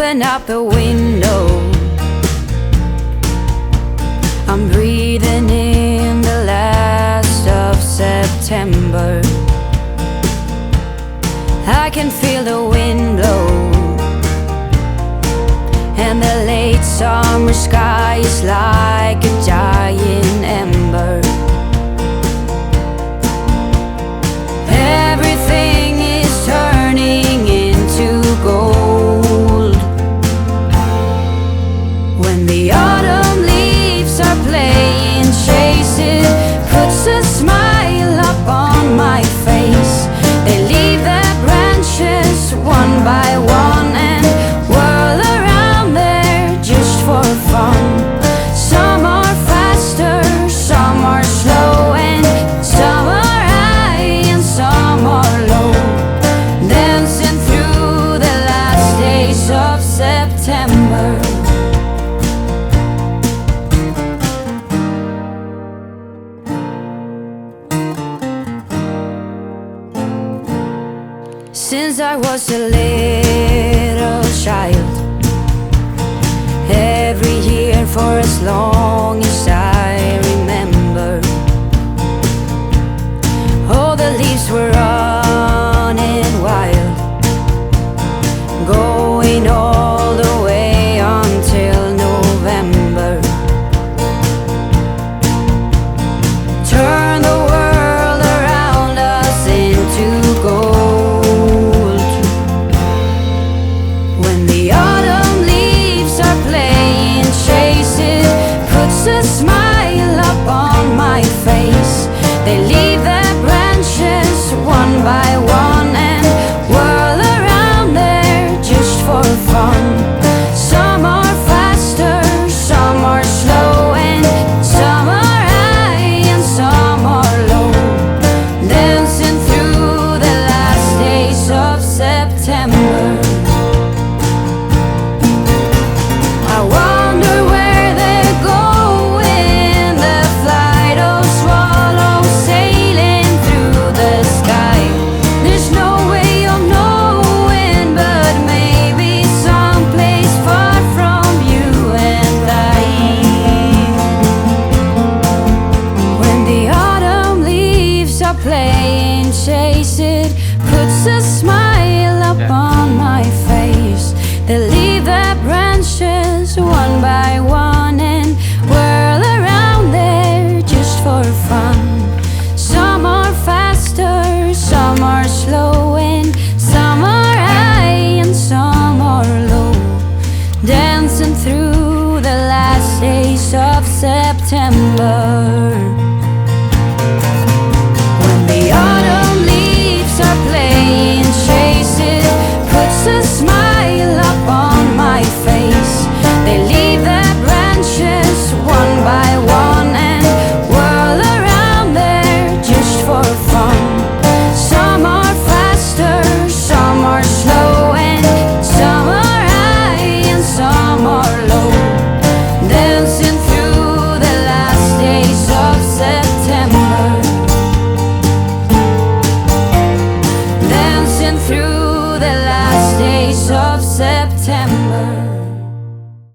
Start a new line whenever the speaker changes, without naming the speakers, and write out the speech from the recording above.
open up the window. I'm breathing in the last of September. I can feel the wind blow, and the late summer sky is like a giant ember. Everything is turning into gold. When the autumn leaves are playing chase, it puts a smile up on my face. They leave their branches one by one and whirl around there just for fun. Some are faster, some are slow, and some are high and some are low, dancing through the last days of September. Since I was a little child, every year for as long as I remember, all the leaves were running wild, going all the way until November. Turn the world around us into gold. A smile up on my face. They leave their branches one by one and whirl around there just for fun. Some are faster, some are slow, and some are high and some are low, dancing through the last days of September. I wonder where they're going. Playing chase, it puts a smile up on my face. They leave their branches one by one and whirl around there just for fun. Some are faster, some are slow, and some are high and some are low, dancing through the last days of September.